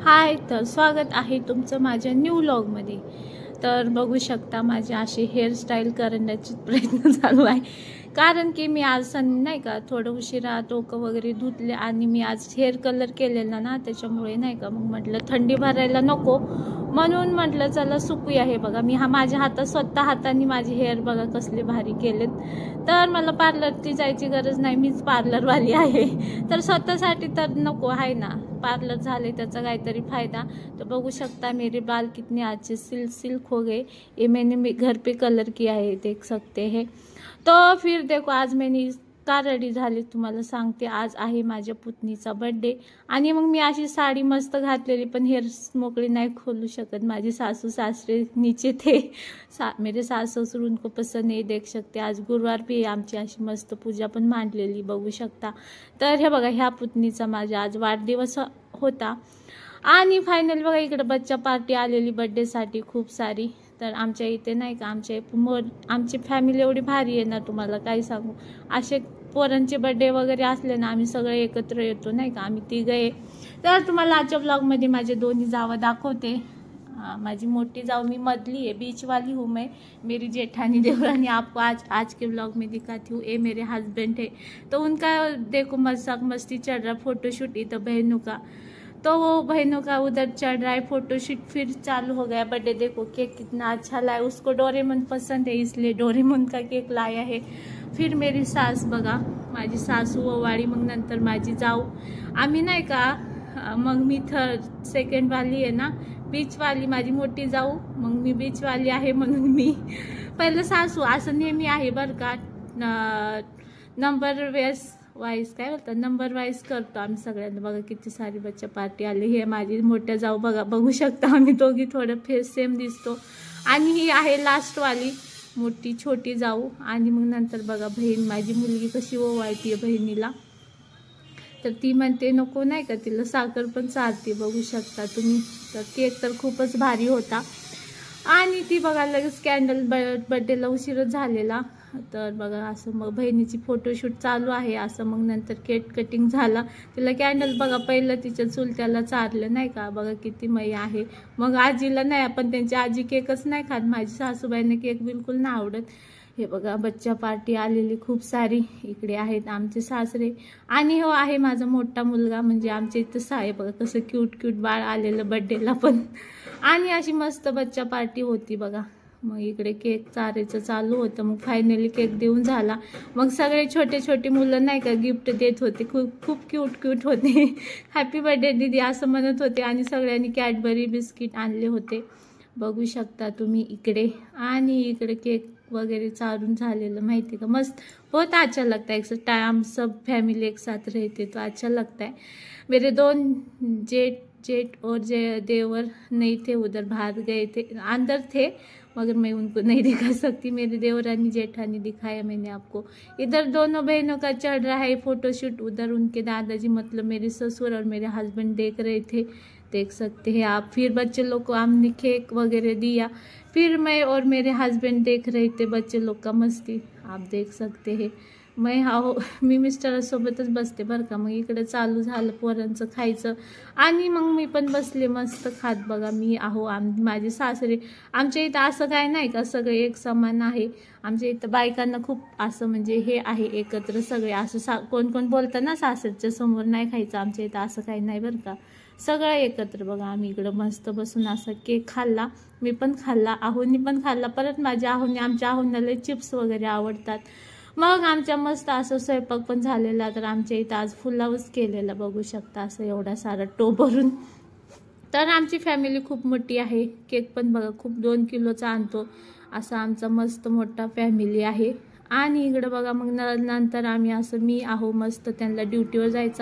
हाय, तर स्वागत आहे तुमचं माझ्या न्यू व्लॉगमध्ये। तर बघू शकता माझे असे हेअरस्टाईल करण्याचे प्रयत्न चालू आहे, कारण की मी आज नाही का थोडं उशिरा डोकं वगैरे धुतले आणि मी आज हेअर कलर केलेला ना, त्याच्यामुळे नाही का मग म्हटलं थंडी भरायला नको, म्हणून म्हटलं चला सुकूया। हे बघा मी माझ्या हातात स्वतः हाताने माझे हेअर बघा कसले भारी केलेत। तर मला पार्लरची जायची गरज नाही, मीच पार्लरवाली आहे। तर स्वतःसाठी तर नको आहे ना, पार्लर झाले त्याचा काहीतरी फायदा। तो बघू सकता मेरे बाल कितने अच्छे सिल्क हो गए, ये मैंने घर पे कलर किया है, देख सकते हैं। तो फिर देखो आज मैंने का रेडी झाले तुम्हाला सांगते। आज आहे माझ्या पुतणीचा बर्थडे आणि मग मी अशी साडी मस्त घातलेली, पण हेअर मोकळी नाही खोलू शकत। माझे सासू सासरे नीचे थे, मेरे सास ससुर उनको पसंद नहीं, देख सकते। आज गुरुवार भी आमची अशी मस्त पूजा पण मांडलेली बघू शकता। तर हे बघा ह्या पुतणीचा माझा आज वाढदिवस होता आणि फायनली बघा इकडे बच्चा पार्टी आलेली बर्थडेसाठी खूप सारी। तर आमच्या इथे नाही का आमची फॅमिली एवढी भारी आहे ना, तुम्हाला काय सांगू। असे पोरांचे बर्थडे वगैरे असले ना आम्ही सगळे एकत्र येतो नाही का, आम्ही तिघे। तर तुम्हाला आजच्या ब्लॉगमध्ये माझे दोन्ही जावं दाखवते। माझी मोटी जाव मी मधली है, बीच वाली हूँ मैं, मेरी जेठानी देवरानी आपको आज के ब्लॉग में दिखाती हूँ। ये मेरे हस्बैंड है, तो उनका देखो मजाक मस्ती चल रहा, फोटोशूट इधर बहनों का, तो वो बहनों का उधर चल रहा है फोटोशूट। फिर चालू हो गया बर्थडे। देखो केक कितना अच्छा लाया, उसको डोरेमोन पसंद है इसलिए डोरेमोन का केक लाया है। फिर मेरी सास बघा, माझी सासू ओवाळी, मग नंतर माझी जाऊ, आम्ही नाही का मग मी सेकंड वाली आहे ना, बीच वाली माझी मोठी जाऊ, मग मी बीच वाली आहे म्हणून मी पहिलं सासू असं नेहमी आहे बरं का। नंबर वाईज काय बोलतात, नंबर वाईज करतो आम्ही सगळ्यांना। बघा किती सारी बच्चा पार्टी आली, हे माझी मोठ्या जाऊ बघा, बघू शकता आम्ही दोघी थोडं फेस सेम दिसतो। आणि ही आहे लास्ट वाली मोठी छोटी जाऊ, आणि मग नंतर बघा बहीण माझी मुलगी कशी ओवाळतीये बहिणीला, तर ती म्हणते नको नाही का, तिला साखर पण चालते बघू शकता तुम्ही। तर केक तर खूपच भारी होता आणि ती बघा लगेच कॅन्डल बर्थडेला उशीरच झालेला। तर बघा असं मग बहिणीची फोटोशूट चालू आहे, असं मग नंतर केक कटिंग झाला। तिला कॅन्डल बघा पहिलं तिच्या चुलत्याला चारलं नाही का, बघा किती मई आहे। मग आजीला नाही, आपण त्यांची आजी केकच नाही खात, माझी सासूबाईंना केक बिलकुल नाही आवडत। हे बघा बच्चा पार्टी आलेली खूप सारी, इकडे आहेत आमचे सासरे आणि हो आहे माझा मोठा मुलगा, म्हणजे आमच्या इथं साहेब बघा कसं क्यूट क्यूट बाळ आलेलं बर्थडेला पण। आणि अशी मस्त बच्चा पार्टी होती बघा। मग इकडे केक चारायचं चालू होतं, मग फायनली केक देऊन झाला। मग सगळे छोटे छोटे मुलं नाही का गिफ्ट देत होते, खूप क्यूट क्यूट होते। हॅपी बर्थडे दीदी असं म्हणत होते, आणि सगळ्यांनी कॅडबरी बिस्किट आणले होते बघू शकता तुम्ही इकडे। आणि इकडे केक वगैरे चारून झालेलं माहिती का, मस्त बहुत अच्छा लगता है एक टाइम सब फैमिली एक साथ रहते तो अच्छा लगता है। मेरे दोन जेठ और देवर नहीं थे, उधर बाहर गए थे, अंदर थे मगर मैं उनको नहीं दिखा सकती। मेरे देवरानी जेठानी दिखाया मैंने आपको। इधर दोनों बहनों का चल रहा है फोटोशूट, उधर उनके दादाजी मतलब मेरे ससुर और मेरे हस्बैंड देख रहे थे, देख सकते हैं आप। फिर बच्चे लोग को हमने केक वगैरह दिया, फिर मैं और मेरे हस्बैंड देख रहे थे बच्चे लोग का मस्ती, आप देख सकते हैं। मी मिस्टरांसोबतच बसते बरं का। मग इकडे चालू झालं पोरांचं खायचं, आणि मग मी पण बसले मस्त खात बघा। मी माझे सासरे, आमच्या इथं असं काय नाही का सगळे एक समान आहे। आमच्या इथं बायकांना खूप असं म्हणजे हे आहे एकत्र सगळे, असं कोण कोण बोलतं ना सासरच्या समोर नाही खायचं, आमच्या इथं असं काही नाही बरं का, सगळं एकत्र बघा। आम्ही इकडं मस्त बसून असा केक खाल्ला, मी पण खाल्ला, आहोनी पण खाल्ला, परत माझ्या आमच्या आहोंनाला चिप्स वगैरे आवडतात। मग आमच्या मस्त असं स्वयंपाक पण झालेला। तर आमच्या इथं आज फुलावच केलेला बघू शकता, असं एवढा सारा टोप भरून। तर आमची फॅमिली खूप मोठी आहे, केक पण बघा खूप 2 किलोचा आणतो, असा आमचा मस्त मोठा फॅमिली आहे। आणि इकडे बघा मग नंतर आम्ही असं मी मस्त त्यांना ड्युटीवर जायचं